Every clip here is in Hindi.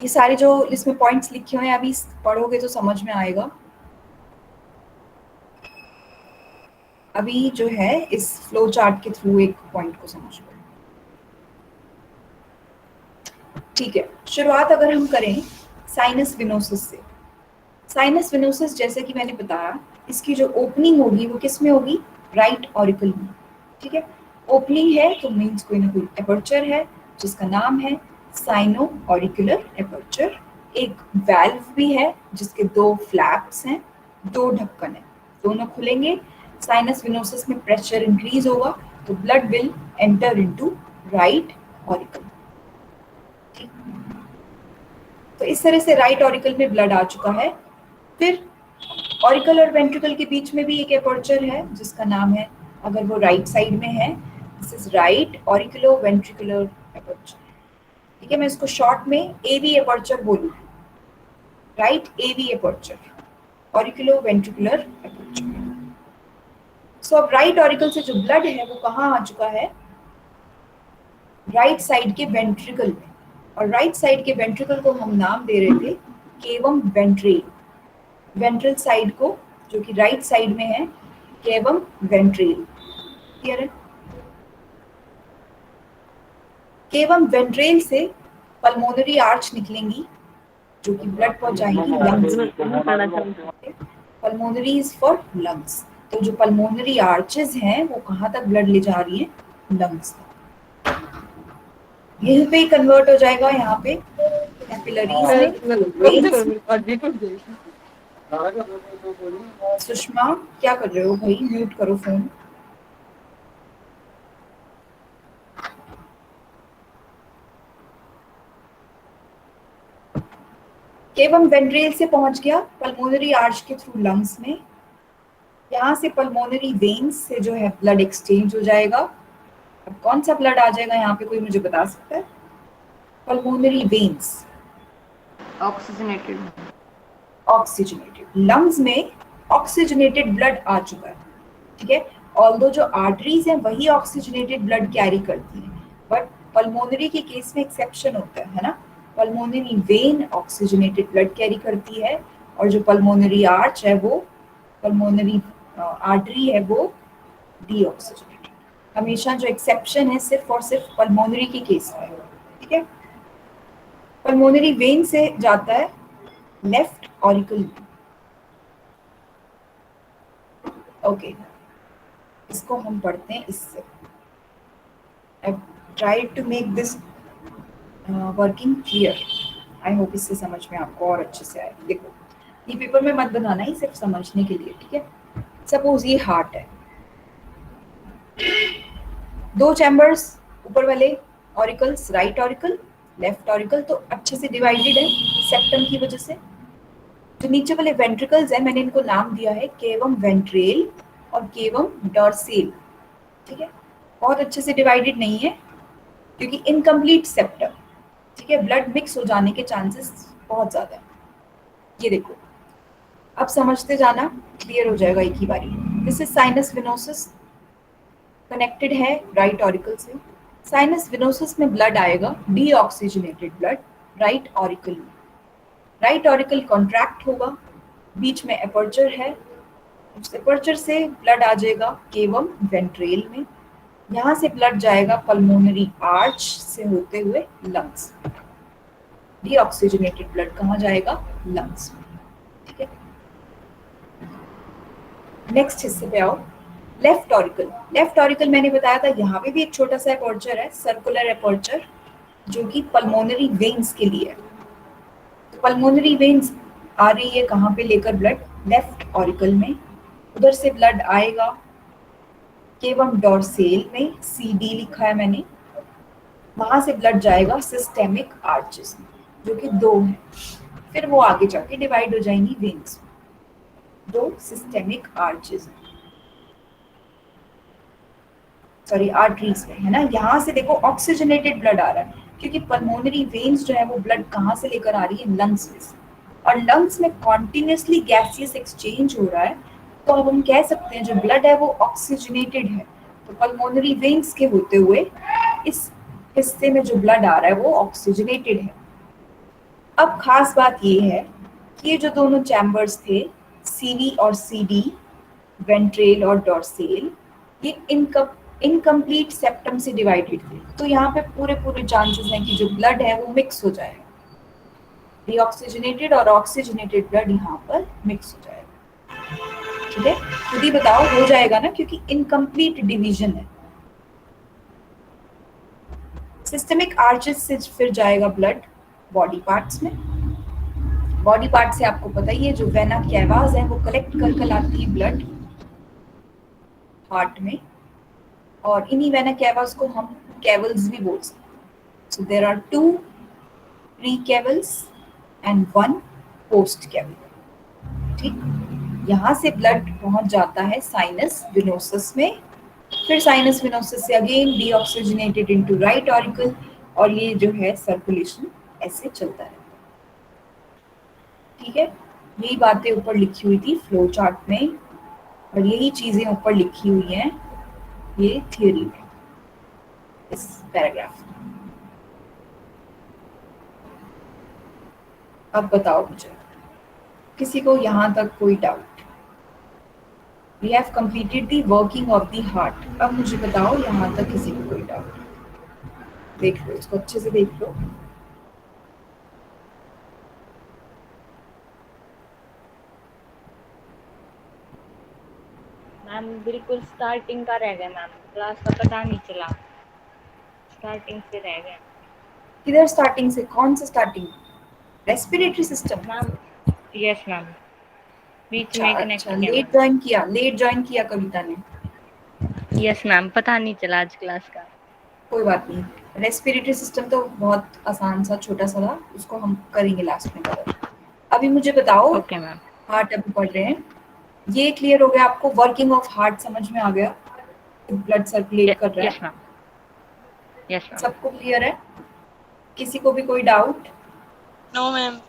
ये सारे जो इसमें पॉइंट्स लिखे हुए हैं अभी पढ़ोगे तो समझ में आएगा। अभी जो है इस फ्लो चार्ट के थ्रू एक पॉइंट को समझ लो। ठीक है, शुरुआत अगर हम करें साइनस विनोसिस से। साइनस विनोसिस जैसे कि मैंने बताया, इसकी जो ओपनिंग होगी वो किस में होगी? राइट ऑरिकल में। ठीक है, ओपनिंग है तो मीन्स कोई ना कोई एपर्चर है जिसका नाम है साइनो ऑरिकुलर एपर्चर। एक वैल्व भी है जिसके दो फ्लैप्स हैं, दो ढक्कन है, दोनों खुलेंगे। साइनस विनोसिस में प्रेशर इंक्रीज होगा तो blood will enter into right auricle. तो इस तरह से राइट ऑरिकल में ब्लड आ चुका है। फिर ऑरिकल और वेंट्रिकल के बीच में भी एक एपर्चर है जिसका नाम है, अगर वो राइट साइड में है, this is right auriculo ventricular aperture. ठीक है, मैं इसको शॉर्ट में एवी एपर्चर बोलूँ, राइट एवी एपर्चर, ऑरिकुलो वेंट्रिकुलर एपर्चर। सो अब राइट ऑरिकल से जो ब्लड है वो कहाँ आ चुका है? राइट साइड के वेंट्रिकल में। और राइट साइड के वेंट्रिकल को हम नाम दे रहे थे केवम वेंट्रेल। वेंट्रल साइड को, जो कि राइट साइड में है, केवम वेंट्रेल। क्लियर है? केवम वेंट्रेल से पल्मोनरी आर्च निकलेंगी जो कि ब्लड पहुंचाएंगी लंग्स में। पल्मोनरी इज फॉर लंग्स, तो जो पल्मोनरी आर्चेस हैं वो कहाँ तक ब्लड ले जा रही है? लंग्स तक। यहीं पे कन्वर्ट हो जाएगा, यहाँ पे कैपिलरीज में। सुषमा क्या कर रहे हो भाई? म्यूट करो फोन। केवम वेंट्रेल से पहुंच गया पल्मोनरी आर्च के थ्रू लंग्स में। यहाँ से पल्मोनरी वेन्स से जो है ब्लड एक्सचेंज हो जाएगा। अब कौन सा ब्लड आ जाएगा यहाँ पे, कोई मुझे बता सकता है? Pulmonary veins, oxygenated. Oxygenated. Lungs में ऑक्सीजनेटेड ब्लड आ चुका है। ठीक है, ऑल्दो जो आर्टरीज हैं वही ऑक्सीजनेटेड ब्लड कैरी करती हैं, बट पल्मोनरी के केस में एक्सेप्शन होता है ना। Pulmonary vein oxygenated blood carry करती है और जो पल्मोनरी आर्च है वो, पल्मोनरी आर्टरी है वो डीऑक्सीजनेटेड। हमेशा जो एक्सेप्शन है सिर्फ और सिर्फ पल्मोनरी के केस में। ठीक है, पल्मोनरी वेन से जाता है लेफ्ट ऑरिकल। ओके, इसको हम पढ़ते हैं इससे। I try to make this working clear. I hope इससे समझ में आपको और अच्छे से आए। देखो, ये पेपर में मत बनाना ही, सिर्फ समझने के लिए। ठीक है, सपोज ये हार्ट है, दो चैम्बर्स ऊपर वाले auricles, right auricle, left auricle, तो अच्छे से डिवाइडेड है सेप्टम की वजह से। जो नीचे वाले वेंट्रिकल्स है मैंने इनको नाम दिया है केवम वेंट्रेल और केवम डॉर्सेल। ठीक है, बहुत अच्छे से डिवाइडेड नहीं है क्योंकि इनकम्प्लीट सेप्टम। ठीक है, ब्लड मिक्स हो जाने के चांसेस बहुत ज्यादा है। ये देखो, अब समझते जाना, क्लियर हो जाएगा एक ही बारी। This is sinus venosus, connected है राइट ऑरिकल से। साइनस विनोसिस में ब्लड आएगा डीऑक्सीजनेटेड ब्लड राइट ऑरिकल में। राइट ऑरिकल कॉन्ट्रैक्ट होगा, बीच में एपर्चर है, उस एपर्चर से ब्लड आ जाएगा केवम वेंट्रेल में। यहाँ से ब्लड जाएगा पल्मोनरी आर्च से होते हुए लंग्स। डीऑक्सीजनेटेड ब्लड कहाँ जाएगा? लंग्स में। ठीक है, नेक्स्ट हिस्से पे आओ, लेफ्ट ऑरिकल। लेफ्ट ऑरिकल मैंने बताया था यहाँ पे भी एक छोटा सा एपर्चर है, सर्कुलर एपर्चर, जो कि पल्मोनरी वेन्स के लिए है। तो पल्मोनरी वेन्स आ रही है कहाँ पे लेकर ब्लड? लेफ्ट ऑरिकल में। उधर से ब्लड आएगा केवम डॉर्सेल में, CD लिखा है मैंने। वहां से ब्लड जाएगा सिस्टेमिक आर्चेस में, जो कि दो है। फिर वो आगे जाके डिवाइड हो जाएंगी वेन्स, दो सिस्टेमिक आर्चेस, सॉरी आर्टरीज में, है ना। यहाँ से देखो ऑक्सीजनेटेड ब्लड आ रहा है क्योंकि पल्मोनरी वेन्स जो है वो ब्लड कहाँ से लेकर आ रही है? लंग्स में से। और लंग्स में कॉन्टिन्यूसली गैसियस एक्सचेंज हो रहा है, तो अब हम कह सकते हैं जो ब्लड है वो ऑक्सीजनेटेड है। तो पल्मोनरी वेन्स के होते हुए इस हिस्से में जो ब्लड आ रहा है वो ऑक्सीजनेटेड है। अब खास बात ये है कि ये जो दोनों चैम्बर्स थे, सीवी और सीडी, वेंट्रेल और डॉर्सेल, ये इनकम्प्लीट सेप्टम से डिवाइडेड थे। तो यहाँ पे पूरे पूरे चांसेस हैं कि जो ब्लड है वो मिक्स हो जाएगा, डीऑक्सीजनेटेड और ऑक्सीजनेटेड ब्लड यहाँ पर मिक्स हो जाएगा। ठीक है, खुद ही बताओ हो जाएगा ना, क्योंकि इनकम्प्लीट डिवीजन है। सिस्टमिक आर्चेस से फिर जाएगा ब्लड बॉडी पार्ट्स में। बॉडी पार्ट से आपको पता ही है, जो वेना कैवास है वो कलेक्ट कर लाती है ब्लड हार्ट में, और इन्हीं वेना कैवास को हम कैवल्स भी बोल सकते हैं। So there are 2 precavals and 1 postcaval. ठीक, यहाँ से ब्लड पहुंच जाता है साइनस विनोसस में, फिर साइनस विनोसस से again deoxygenated into right auricle, और ये जो है सर्कुलेशन ऐसे चलता है। ठीक है, यही बातें ऊपर लिखी हुई थी फ्लो चार्ट में, और यही चीजें ऊपर लिखी हुई हैं ये थ्योरी में, इस पैराग्राफ में। अब बताओ मुझे, किसी को यहाँ तक कोई doubt? We have completed the working of the heart. अब मुझे बताओ यहाँ तक किसी को कोई डाउट? देख लो इसको, अच्छे से देख लो। मैम बिल्कुल स्टार्टिंग का रह गया मैम, क्लास का पता नहीं चला, स्टार्टिंग से रह गया। किधर स्टार्टिंग से? कौन सा starting? Respiratory system ma'am yes ma'am, बीच में कनेक्ट अच्छा, किया लेट ज्वाइन किया कविता ने। यस मैम, पता नहीं चला आज क्लास का। कोई बात नहीं, रेस्पिरेटरी सिस्टम तो बहुत आसान सा छोटा सा था, उसको हम करेंगे लास्ट में कवर। अभी मुझे बताओ, ओके मैम। हार्ट अभी पढ़ रहे हैं, ये क्लियर हो गया आपको? वर्किंग ऑफ हार्ट समझ में आ गया, ब्लड सर्कुलेट कर रहा है? Yes ma'am, yes ma'am. सबको क्लियर है? किसी को भी कोई डाउट? No ma'am.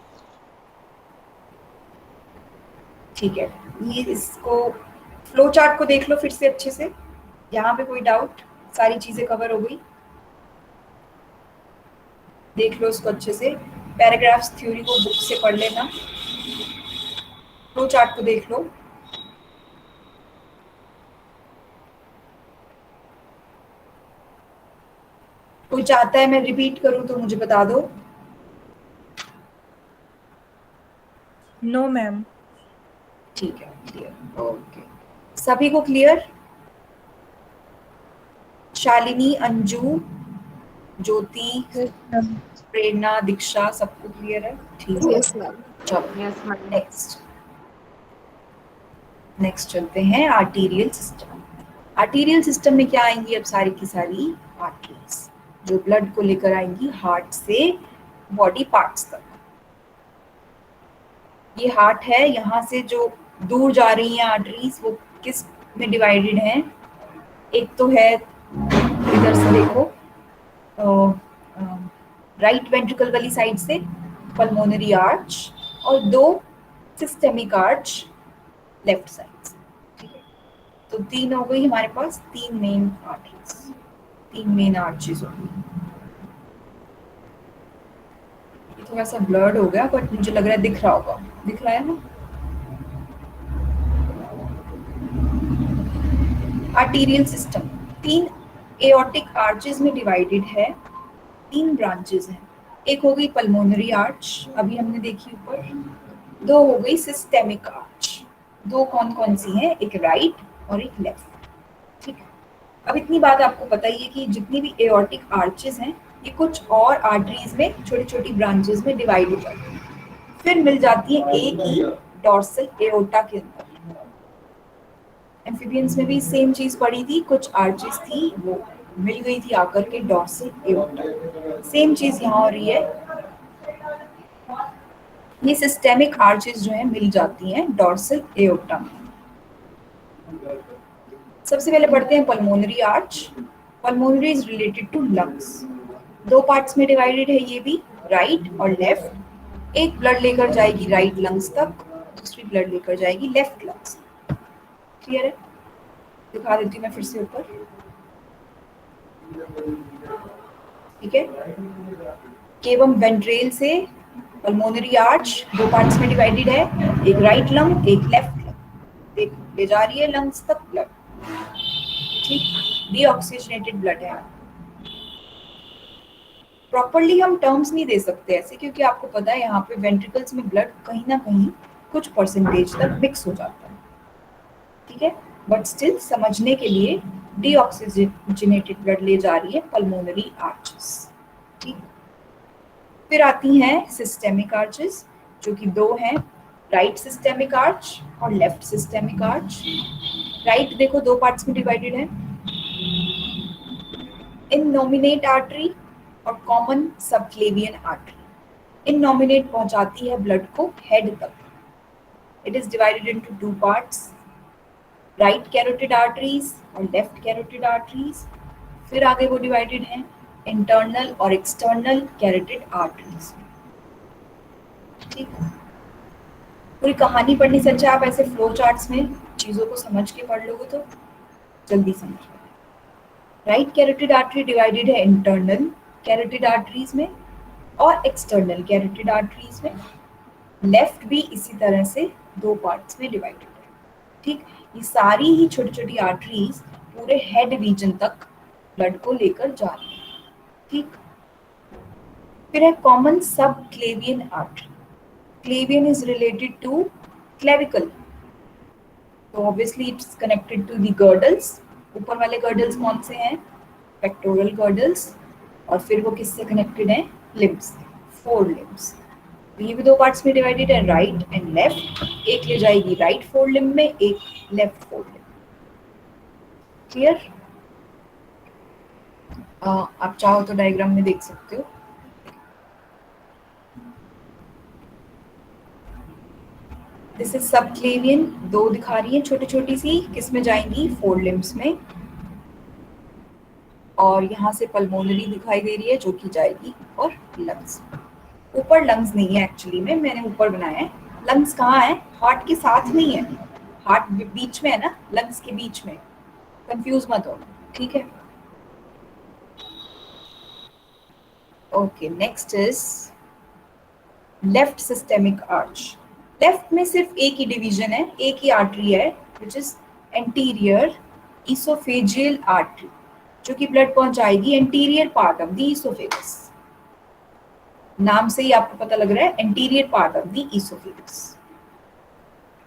ठीक है, ये इसको फ्लो चार्ट को देख लो फिर से अच्छे से, यहाँ पे कोई डाउट? सारी चीजें कवर हो गई, देख लो इसको अच्छे से। पैराग्राफ्स थ्योरी को बुक से पढ़ लेना, फ्लो चार्ट को देख लो। कोई चाहता है मैं रिपीट करूं तो मुझे बता दो। No ma'am. ठीक है, क्लियर, ओके। सभी को क्लियर? शालिनी, अंजू, ज्योति, प्रेरणा, दीक्षा, सबको क्लियर है? ठीक है, चलो यस मैम। नेक्स्ट चलते हैं आर्टीरियल सिस्टम। आर्टीरियल सिस्टम में क्या आएंगी अब? सारी की सारी आर्टरीज, जो ब्लड को लेकर आएंगी हार्ट से बॉडी पार्ट्स तक। ये हार्ट है, यहाँ से जो दूर जा रही हैं आर्टरीज वो किस में डिवाइडेड हैं? एक तो है, इधर से देखो, राइट वेंट्रिकल वाली साइड से पल्मोनरी आर्च, और 2 सिस्टेमिक आर्च लेफ्ट साइड से। ठीक है, तो 3 हो गई हमारे पास, 3 मेन आर्टरीज, 3 मेन आर्चेस हो गई। ये थोड़ा सा ब्लर्ड हो गया, बट मुझे लग रहा है दिख रहा होगा, दिख रहा है ना? आर्टीरियल सिस्टम 3 एओर्टिक आर्चेस में डिवाइडेड है, 3 ब्रांचेस हैं। एक हो गई पल्मोनरी आर्च, अभी हमने देखी ऊपर। 2 हो गई सिस्टेमिक आर्च। 2 कौन कौन सी हैं? एक राइट और एक लेफ्ट। ठीक है, अब इतनी बात आपको पता ही है कि जितनी भी एओर्टिक आर्चेस हैं ये कुछ और आर्टरीज में छोटी छोटी ब्रांचेस में डिवाइड हो जाती हैं, फिर मिल जाती है एक ही डॉर्सल एओर्टा के अंदर। एम्फीबियंस में भी सेम चीज पड़ी थी, कुछ आर्चेस थी वो मिल गई थी आकर के डॉर्सल एओर्टा। सेम चीज यहाँ हो रही है, ये सिस्टेमिक आर्चेस जो है मिल जाती हैं डॉर्सल एओर्टा में। सबसे पहले पढ़ते हैं pulmonary arch. Pulmonary is related to lungs, 2 parts में डिवाइडेड है ये भी, राइट और लेफ्ट। एक ब्लड लेकर जाएगी राइट लंग्स तक, दूसरी ब्लड लेकर जाएगी लेफ्ट लंग्स। क्लियर है? दिखा देती हूँ मैं फिर से ऊपर। ठीक है, केवम वेंट्रेल से पल्मोनरी आर्च दो पार्ट्स में डिवाइडेड है, एक राइट लंग एक लेफ्ट लंग, देख ले जा रही है लंग्स तक ब्लड, ठीक, डीऑक्सीजनेटेड ब्लड है। प्रॉपरली हम टर्म्स नहीं दे सकते ऐसे, क्योंकि आपको पता है यहाँ पे वेंट्रिकल्स में ब्लड कहीं ना कहीं कुछ परसेंटेज तक मिक्स हो जाता है, ठीक है, बट स्टिल समझने के लिए डीऑक्सीजनेटेड ब्लड ले जा रही है पल्मोनरी आर्चेस, ठीक। फिर आती हैं सिस्टेमिक आर्चेस, जो कि दो हैं, राइट सिस्टेमिक आर्च और लेफ्ट सिस्टेमिक आर्च। राइट देखो दो पार्ट्स में डिवाइडेड है, इननोमिनेट आर्टरी और कॉमन सबक्लेवियन आर्टरी। इननोमिनेट पहुंचाती है ब्लड को हेड तक। It is divided into two parts, right carotid arteries और लेफ्ट कैरोटिड आर्टरीज। फिर आगे वो डिवाइडेड हैं इंटरनल और एक्सटर्नल कैरोटिड आर्टरीज, ठीक। पूरी कहानी पढ़ने से अच्छा आप ऐसे फ्लो चार्ट्स में चीजों को समझ के पढ़ लोगे तो जल्दी समझ लोगे। राइट कैरोटिड आर्टरी डिवाइडेड है इंटरनल कैरोटिड आर्टरीज में और एक्सटर्नल कैरोटिड आर्टरीज में। लेफ्ट भी इसी तरह से दो पार्ट्स में डिवाइडेड है, ठीक। ये सारी ही छोटी छोटी आर्टरीज पूरे हेड रीजन तक ब्लड को लेकर जा रही है, ठीक। फिर है common subclavian artery. Clavian is related to clavicle, तो obviously it's connected to the girdles. ऊपर वाले गर्डल्स कौन से हैं? Pectoral girdles. और फिर वो किससे कनेक्टेड हैं? Limbs, four limbs. तो ये भी दो पार्ट्स में डिवाइडेड है, राइट एंड लेफ्ट। एक ले जाएगी राइट फोर लिम्ब में, एक लेफ्ट फोर लिम्ब। क्लियर? आप चाहो तो डायग्राम में देख सकते हो। दिस इज सबक्लेवियन, दो दिखा रही है छोटी छोटी सी, किस में जाएंगी? फोर लिम्स में। और यहाँ से पल्मोनरी दिखाई दे रही है जो कि जाएगी और लंग्स। ऊपर लंग्स नहीं है एक्चुअली में, मैंने ऊपर बनाया है। लंग्स कहाँ है? हार्ट के साथ नहीं है, हार्ट बीच में है ना, लंग्स के बीच में, कंफ्यूज मत हो, ठीक है। Okay, next is left systemic arch. Left में सिर्फ एक ही डिवीजन है, एक ही आर्टरी है, which is anterior oesophageal artery, जो कि ब्लड पहुंचाएगी anterior part of the oesophagus. नाम से ही आपको पता लग रहा है, anterior part of the oesophagus.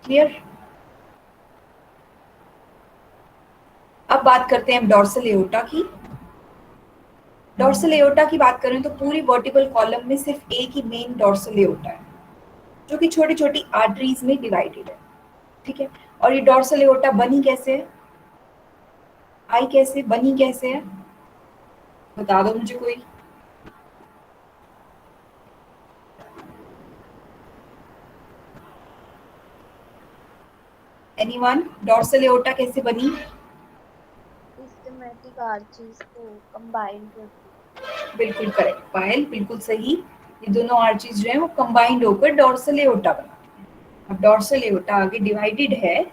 Clear? अब बात करते हैं डॉर्सल एओर्टा की। डॉर्सल एओर्टा की बात करें तो पूरी वर्टिबल कॉलम में सिर्फ एक ही मेन डॉर्सल एओर्टा है, जो कि छोटी छोटी आर्टरीज में डिवाइडेड है, ठीक है। और ये डॉर्सल एओर्टा बनी कैसे है? आई कैसे बनी, कैसे है? बता दो मुझे कोई। एनीवन? डॉर्सल एओर्टा कैसे बनी? सिस्टेमैटिक आर्चीज को कंबाइन करके। बिल्कुल करेक्ट पायल, बिल्कुल सही। ये दोनों आर्चीज जो है वो कंबाइंड होकर डॉर्सल एओर्टा बनाते हैं। अब डॉर्सल एओर्टा आगे डिवाइडेड है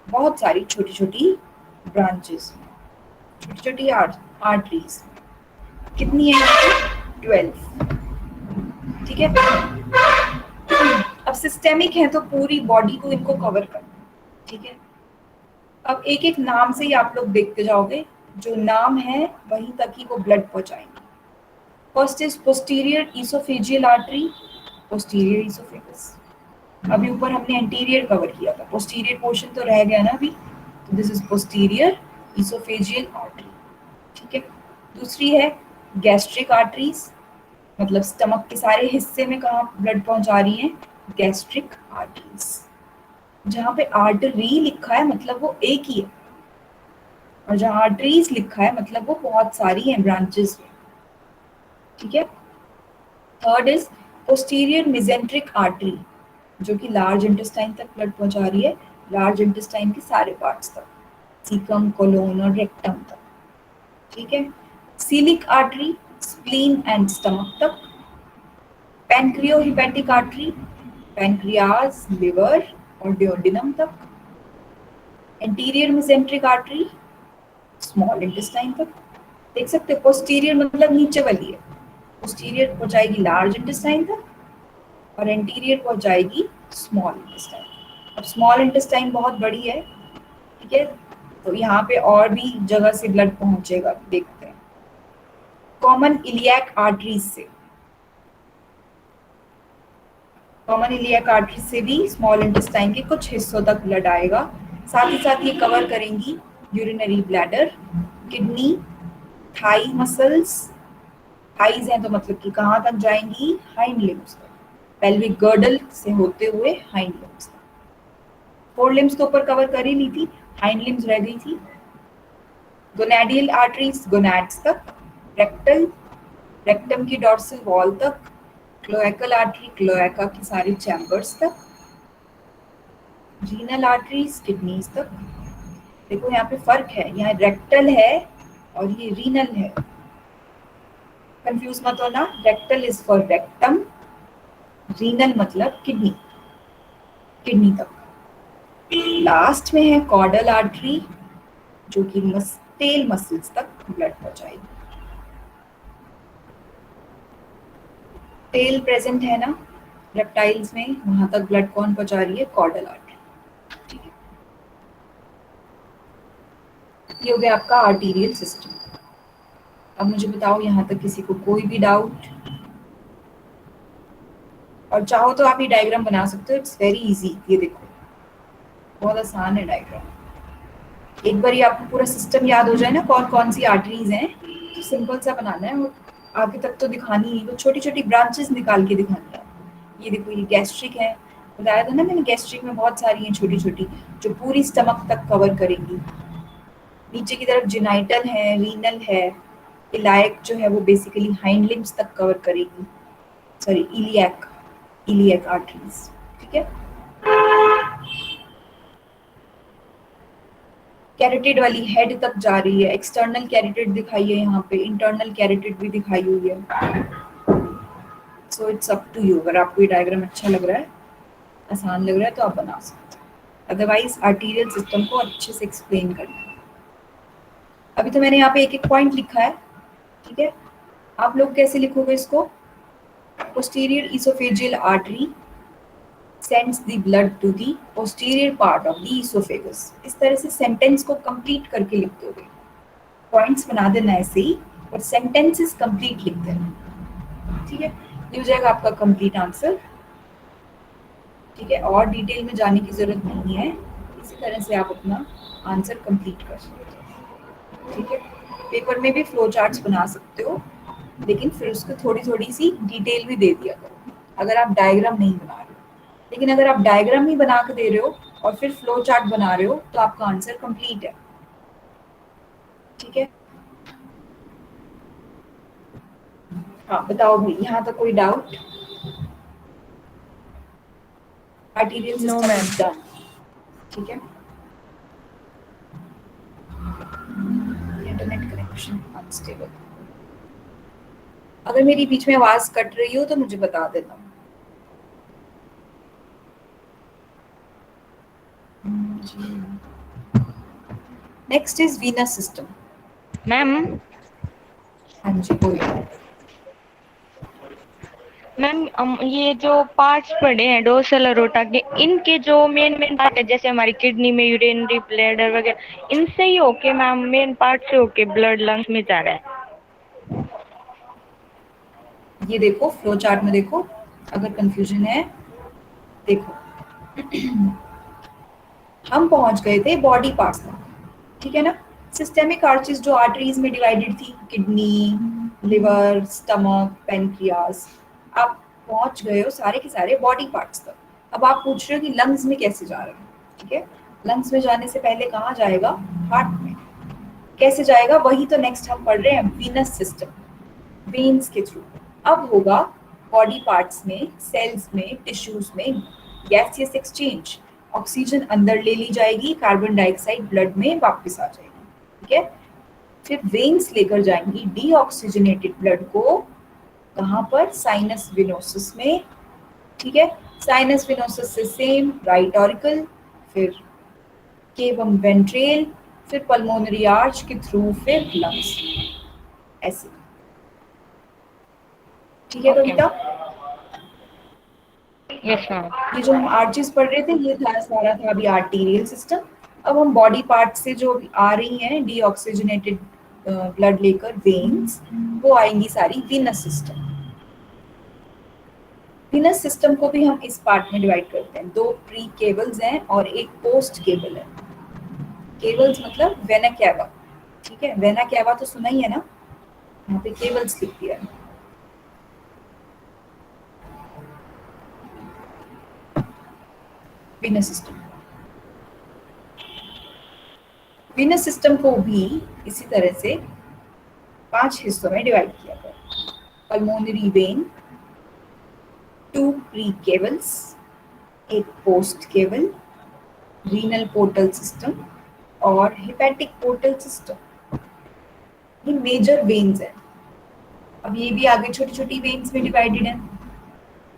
बहुत सारी छोटी छोटी ब्रांचेस में, छोटी छोटी आर्टरीज। कितनी है यहाँ पे? 12, ठीक है। अब सिस्टेमिक है तो पूरी बॉडी को इनको कवर करना, ठीक है। अब एक एक नाम से ही आप लोग देखते जाओगे, जो नाम है वहीं तक ही वो ब्लड पहुंचाएंगे। First is posterior oesophageal artery, posterior oesophagus. अभी ऊपर हमने एंटीरियर कवर किया था, पोस्टीरियर पोर्शन तो रह गया ना अभी, तो this is posterior oesophageal artery, ठीक है। दूसरी है गैस्ट्रिक आर्टरीज, मतलब स्टमक के सारे हिस्से में कहाँ ब्लड पहुंचा रही है? Gastric arteries. जहाँ पे आर्टरी लिखा है मतलब वो एक ही है, और जहाँ आर्टरीज लिखा है मतलब वो बहुत सारी हैं ब्रांचेस में, ठीक है। Third is posterior mesenteric artery, जो कि लार्ज इंटेस्टाइन तक ब्लड पहुंचा रही है, लार्ज इंटेस्टाइन के सारे पार्ट्स तक, सीकम, कोलोन और रेक्टम तक, ठीक है। Coeliac artery spleen and stomach तक। पैनक्रियोहिपेटिक आर्टरी पैनक्रियाज, लिवर और डिओडिनम तक। Anterior mesenteric artery small intestine तक। देख सकते हो पोस्टीरियर मतलब नीचे वाली है, पोस्टीरियर पहुंचाएगी लार्ज इंटेस्टाइन तक, और एंटीरियर पहुंच जाएगी स्मॉल इंटेस्टाइन। अब स्मॉल इंटेस्टाइन बहुत बड़ी है, ठीक है, तो यहाँ पे और भी जगह से ब्लड पहुंचेगा, देखते हैं। कॉमन इलियक आर्टरीज से, कॉमन इलियक आर्टरी से भी स्मॉल इंटेस्टाइन के कुछ हिस्सों तक ब्लड आएगा। साथ ही साथ ये कवर करेंगी urinary bladder, kidney, thigh muscles, thighs हैं तो मतलब कि कहाँ तक जाएंगी, हाइंड लिम्स तक, पेल्विक गर्डल से होते हुए हाइंड लिम्स तक। फोर लिम्स तो ऊपर कवर कर ही ली थी, हाइंड लिम्स रह गई थी। गोनैडियल आर्टरीज गोनैड्स तक, रेक्टल, रेक्टम की डॉर्सल वॉल तक, क्लोएकल आर्टरी क्लोएका की सारी चैम्बर्स तक, रीनल आर्टरीज किडनीज तक। देखो यहाँ पे फर्क है, यहाँ रेक्टल है और ये रीनल है, कंफ्यूज मत होना। Rectal is for rectum, renal मतलब किडनी, किडनी तक। लास्ट में है कॉर्डल आर्टरी जो कि टेल मसल्स तक ब्लड पहुंचाएगी। टेल प्रेजेंट है ना रेप्टाइल्स में, वहां तक ब्लड कौन पहुंचा रही है, कॉर्डल आर्टरी, ठीक है। ये हो गया आपका आर्टीरियल सिस्टम। अब मुझे बताओ यहाँ तक किसी को कोई भी डाउट? और चाहो तो आप ये डायग्राम बना सकते हो, इट्स वेरी इजी। ये देखो बहुत आसान है डायग्राम। एक बार ये आपको पूरा सिस्टम याद हो जाए ना, कौन कौन सी आर्टरीज हैं, तो सिंपल सा बनाना है और आगे तक तो दिखानी ही, वो छोटी छोटी ब्रांचेस निकाल के दिखानी है। ये देखो ये गैस्ट्रिक है, बताया था ना मैंने, गैस्ट्रिक में बहुत सारी हैं छोटी छोटी जो पूरी स्टमक तक कवर करेंगी। नीचे की तरफ जिनाइटल है, रीनल है, इलायक जो है वो बेसिकली हाइंड लिम्स तक कवर करेगी, सॉरी इलियक, इलियक आर्टरीज, ठीक है। कैरोटिड वाली हेड तक जा रही है, एक्सटर्नल कैरोटिड दिखाई है यहाँ पे, इंटरनल कैरोटिड भी दिखाई हुई है। So it's up to you, अगर आपको ये डायग्राम अच्छा लग रहा है, आसान लग रहा है तो आप बना सकते हो, अदरवाइज आर्टीरियल सिस्टम को अच्छे से एक्सप्लेन करना है। अभी तो मैंने यहाँ पे एक एक पॉइंट लिखा है, ठीक है। आप लोग कैसे लिखोगे इसको? Posterior oesophageal artery sends the blood to the posterior part of the esophagus। इस तरह से सेंटेंस को कंप्लीट करके लिख दोगे, पॉइंट्स बना देना ऐसे ही और सेंटेंसेस कंप्लीट लिख देना, ठीक है। ये हो जाएगा आपका कंप्लीट आंसर, ठीक है। और डिटेल में जाने की जरूरत नहीं है, इसी तरह से आप अपना आंसर कंप्लीट कर सकते हो, ठीक है। पेपर में भी फ्लो चार्ट्स बना सकते हो, लेकिन फिर उसको थोड़ी थोड़ी सी डिटेल भी दे दिया करो अगर आप डायग्राम नहीं बना रहे हो। लेकिन अगर आप डायग्राम ही बना के दे रहे हो और फिर फ्लो चार्ट बना रहे हो तो आपका आंसर कंप्लीट है, ठीक है। हाँ बताओ भाई, यहाँ तक कोई doubt? Arterial system is done, ठीक है। Internet connection unstable. अगर मेरी बीच में आवाज कट रही हो तो मुझे बता देना। Next is venous system. Ma'am हाँ जी बोलिए। मैम ये जो पार्ट्स पड़े हैं डोर्सल अरोटा के, इनके जो मेन मेन पार्ट है, जैसे हमारी किडनी में यूरिनरी ब्लैडर वगैरह, इनसे ही होके मैम मेन पार्ट से होके ब्लड लंग्स में जा रहा है। ये देखो फ्लो चार्ट में देखो, अगर कंफ्यूजन है देखो। हम पहुंच गए थे बॉडी पार्ट्स तक, ठीक है ना। सिस्टेमिक आर्चेस जो आर्टरीज में डिवाइडेड थी, किडनी, लिवर, स्टमक, पेनक्रियास, आप पहुंच गए हो सारे के सारे बॉडी पार्ट्स तक। अब आप पूछ रहे हो कि लंग्स में कैसे जा रहे हैं, ठीक है। लंग्स में जाने से पहले कहाँ जाएगा, हार्ट में। कैसे जाएगा, वही तो नेक्स्ट हम पढ़ रहे हैं, वीनस सिस्टम, वेन्स के थ्रू। अब होगा बॉडी पार्ट्स में, सेल्स में, टिश्यूज में गैसियस एक्सचेंज, ऑक्सीजन अंदर ले ली जाएगी, कार्बन डाइऑक्साइड ब्लड में वापस आ जाएगी, ठीक है। फिर वेन्स लेकर जाएंगी डीऑक्सीजनेटेड ब्लड को, कहाँ पर, साइनस विनोसस में, ठीक है। साइनस विनोसस से सेम राइट ऑरिकल, फिर केवम वेंट्रेल, फिर पल्मोनरी आर्च के थ्रू फिर लंग्स, ऐसे, ठीक है कविता। Yes ma'am. ये जो हम आर्चेस पढ़ रहे थे ये था सारा था अभी आर्टीरियल सिस्टम। अब हम बॉडी पार्ट से जो आ रही हैं डीऑक्सीजनेटेड ब्लड लेकर वेन्स, वो आएंगी सारी वीनस सिस्टम। वीनस सिस्टम को भी हम इस पार्ट में डिवाइड करते हैं, 2 प्री केबल्स हैं और एक पोस्ट केबल है। केबल्स मतलब वेना कैवा, ठीक है, वेना कैवा तो सुना ही है ना, यहाँ पे केबल्स लिख दिया है। वीनस सिस्टम, वीनस सिस्टम को भी इसी तरह से 5 हिस्सों में डिवाइड किया गया। पल्मोनरी वेन, 2 प्री केबल्स, एक post cable, renal portal system और हेपेटिक पोर्टल सिस्टम। ये मेजर वेन्स हैं। अब ये भी आगे छोटी छोटी वेन्स में डिवाइडेड है,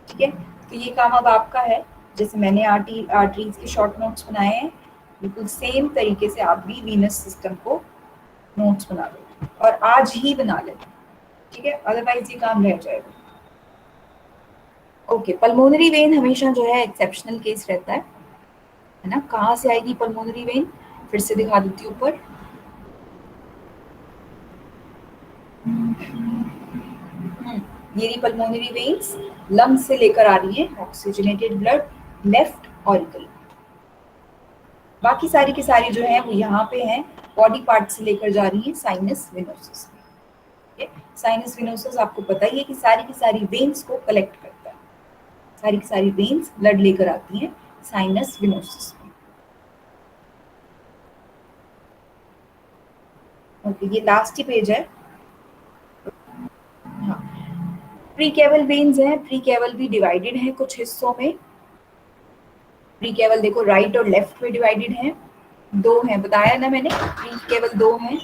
ठीक है। तो ये काम अब आपका है, जैसे मैंने आर्टरीज के शॉर्ट नोट्स बनाए हैं, बिल्कुल सेम तरीके से आप भी वीनस सिस्टम को नोट्स बना लो और आज ही बना लें, ठीक है, अदरवाइज ये काम रह जाएगा। ओके, पल्मोनरी वेन हमेशा जो है एक्सेप्शनल केस रहता है ना। कहाँ से आएगी पल्मोनरी वेन, फिर से दिखा देती हूँ ऊपर। ये रही पल्मोनरी वेन्स, लंग्स से लेकर आ रही है ऑक्सीजनेटेड ब्लड लेफ्ट ऑरिकल। बाकी सारी की सारी जो है वो यहाँ पे हैं, बॉडी पार्ट से लेकर जा रही है साइनस विनोसस में। साइनस विनोसस आपको पता ही है कि सारी की सारी वेन्स को कलेक्ट करता है, सारी की सारी वेन्स ब्लड लेकर आती हैं साइनस विनोसस में। ओके, ये लास्ट ही पेज है। हाँ, प्री केवल वेन्स हैं, प्री केवल भी डिवाइडेड है कुछ हिस्सों में। प्री केवल देखो राइट और लेफ्ट में डिवाइडेड है, 2 हैं, बताया ना मैंने, प्री केवल 2 हैं,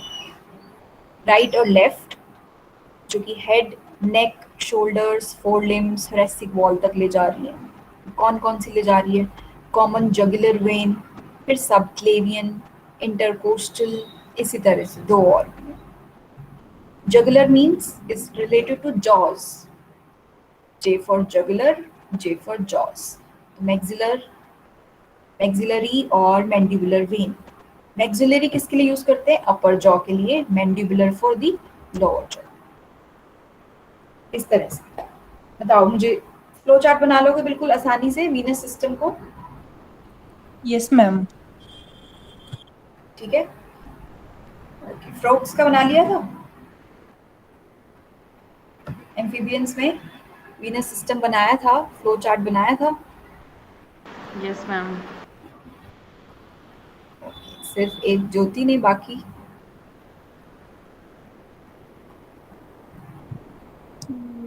राइट और लेफ्ट, जो कि head, neck, shoulders, four limbs, thoracic wall तक ले जा रही है। कौन कौन सी ले जा रही है? कॉमन जगुलर वेन, फिर सबक्लेवियन, इंटरकोस्टल, इसी तरह से 2 और। Jugular means is related to jaws. J for jugular, J for jaws. Maxillary और mandibular vein. Maxillary किसके लिए यूज करते हैं? अपर जॉ के लिए, mandibular for the lower jaw. इस तरह से बताओ, मुझे फ्लो चार्ट बना लोगे बिल्कुल आसानी से वीनस सिस्टम को? Yes ma'am. ठीक है, फ्रॉग्स का बना लिया था एम्फीबियंस में, वीनस सिस्टम बनाया था, फ्लो चार्ट बनाया था। Yes ma'am. सिर्फ एक ज्योति ने, बाकी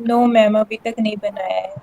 नो मैम, अभी तक नहीं बनाया है।